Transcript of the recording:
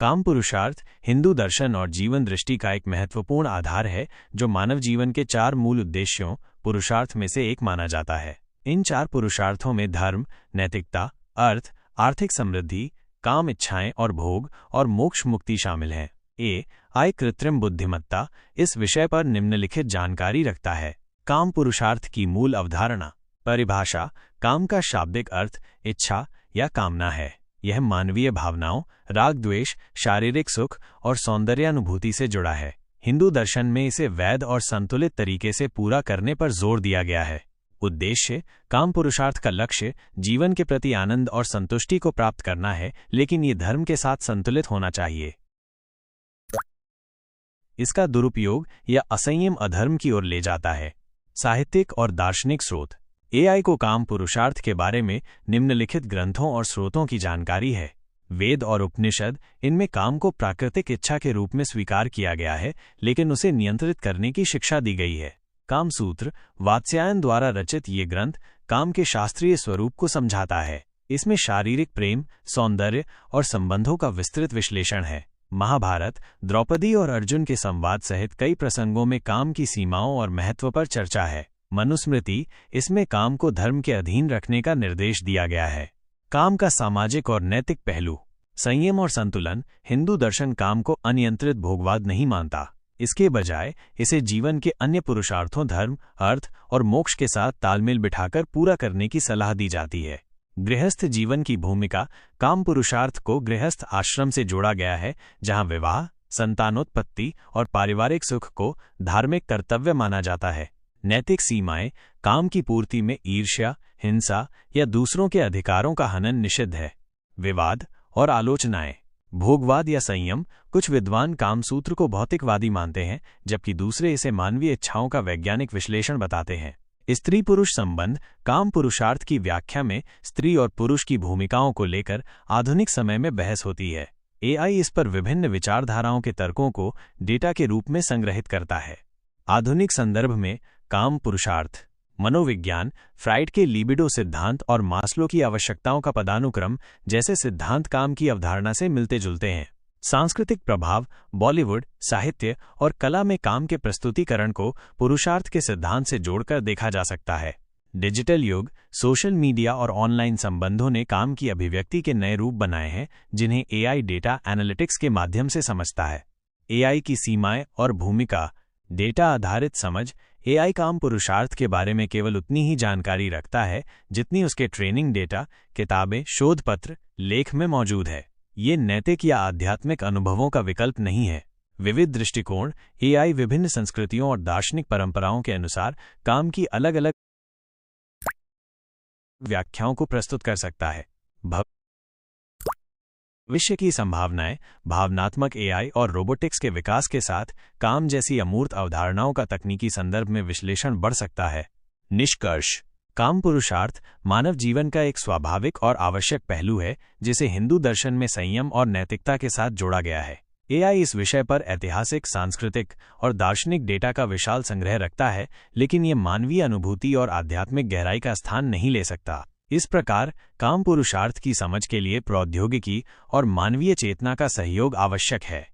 काम पुरुषार्थ हिंदू दर्शन और जीवन दृष्टि का एक महत्वपूर्ण आधार है जो मानव जीवन के 4 मूल उद्देश्यों पुरुषार्थ में से एक माना जाता है। इन 4 पुरुषार्थों में धर्म, नैतिकता, अर्थ, आर्थिक समृद्धि, काम इच्छाएं और भोग और मोक्ष मुक्ति शामिल हैं। AI कृत्रिम बुद्धिमत्ता इस विषय पर निम्नलिखित जानकारी रखता है। काम पुरुषार्थ की मूल अवधारणा। परिभाषा। काम का शाब्दिक अर्थ इच्छा या कामना है। यह मानवीय भावनाओं, राग द्वेष, शारीरिक सुख और सौंदर्यानुभूति से जुड़ा है। हिंदू दर्शन में इसे वैध और संतुलित तरीके से पूरा करने पर जोर दिया गया है। उद्देश्य। काम पुरुषार्थ का लक्ष्य जीवन के प्रति आनंद और संतुष्टि को प्राप्त करना है, लेकिन ये धर्म के साथ संतुलित होना चाहिए। इसका दुरुपयोग या असंयम अधर्म की ओर ले जाता है। साहित्यिक और दार्शनिक स्रोत। AI को काम पुरुषार्थ के बारे में निम्नलिखित ग्रंथों और स्रोतों की जानकारी है। वेद और उपनिषद। इनमें काम को प्राकृतिक इच्छा के रूप में स्वीकार किया गया है, लेकिन उसे नियंत्रित करने की शिक्षा दी गई है। कामसूत्र। वात्स्यायन द्वारा रचित ये ग्रंथ काम के शास्त्रीय स्वरूप को समझाता है। इसमें शारीरिक प्रेम, सौंदर्य और संबंधों का विस्तृत विश्लेषण है। महाभारत, द्रौपदी और अर्जुन के संवाद सहित कई प्रसंगों में काम की सीमाओं और महत्व पर चर्चा है। मनुस्मृति। इसमें काम को धर्म के अधीन रखने का निर्देश दिया गया है। काम का सामाजिक और नैतिक पहलू। संयम और संतुलन। हिंदू दर्शन काम को अनियंत्रित भोगवाद नहीं मानता। इसके बजाय इसे जीवन के अन्य पुरुषार्थों धर्म, अर्थ और मोक्ष के साथ तालमेल बिठाकर पूरा करने की सलाह दी जाती है। गृहस्थ जीवन की भूमिका। काम पुरुषार्थ को गृहस्थ आश्रम से जोड़ा गया है, जहां विवाह, संतानोत्पत्ति और पारिवारिक सुख को धार्मिक कर्तव्य माना जाता है। नैतिक सीमाएं। काम की पूर्ति में ईर्ष्या, हिंसा या दूसरों के अधिकारों का हनन निषिद्ध है। विवाद और आलोचनाएं। भोगवाद या संयम। कुछ विद्वान कामसूत्र को भौतिकवादी मानते हैं, जबकि दूसरे इसे मानवीय इच्छाओं का वैज्ञानिक विश्लेषण बताते हैं। स्त्री पुरुष संबंध। काम पुरुषार्थ की व्याख्या में स्त्री और पुरुष की भूमिकाओं को लेकर आधुनिक समय में बहस होती है। AI इस पर विभिन्न विचारधाराओं के तर्कों को डेटा के रूप में संग्रहित करता है। आधुनिक संदर्भ में काम पुरुषार्थ। मनोविज्ञान। फ्राइड के लिबिडो सिद्धांत और मास्लो की आवश्यकताओं का पदानुक्रम जैसे सिद्धांत काम की अवधारणा से मिलते जुलते हैं। सांस्कृतिक प्रभाव। बॉलीवुड, साहित्य और कला में काम के प्रस्तुतिकरण को पुरुषार्थ के सिद्धांत से जोड़कर देखा जा सकता है। डिजिटल युग। सोशल मीडिया और ऑनलाइन संबंधों ने काम की अभिव्यक्ति के नए रूप बनाए हैं, जिन्हें AI डेटा एनालिटिक्स के माध्यम से समझता है। AI की सीमाएं और भूमिका। डेटा आधारित समझ। AI काम पुरुषार्थ के बारे में केवल उतनी ही जानकारी रखता है जितनी उसके ट्रेनिंग डेटा, किताबें, शोध पत्र, लेख में मौजूद है। ये नैतिक या आध्यात्मिक अनुभवों का विकल्प नहीं है। विविध दृष्टिकोण। AI विभिन्न संस्कृतियों और दार्शनिक परंपराओं के अनुसार काम की अलग अलग व्याख्याओं को प्रस्तुत कर सकता है। भविष्य की संभावनाएं। भावनात्मक AI और रोबोटिक्स के विकास के साथ काम जैसी अमूर्त अवधारणाओं का तकनीकी संदर्भ में विश्लेषण बढ़ सकता है। निष्कर्ष। काम पुरुषार्थ मानव जीवन का एक स्वाभाविक और आवश्यक पहलू है, जिसे हिंदू दर्शन में संयम और नैतिकता के साथ जोड़ा गया है। AI इस विषय पर ऐतिहासिक, सांस्कृतिक और दार्शनिक डेटा का विशाल संग्रह रखता है, लेकिन ये मानवीय अनुभूति और आध्यात्मिक गहराई का स्थान नहीं ले सकता। इस प्रकार काम पुरुषार्थ की समझ के लिए प्रौद्योगिकी और मानवीय चेतना का सहयोग आवश्यक है।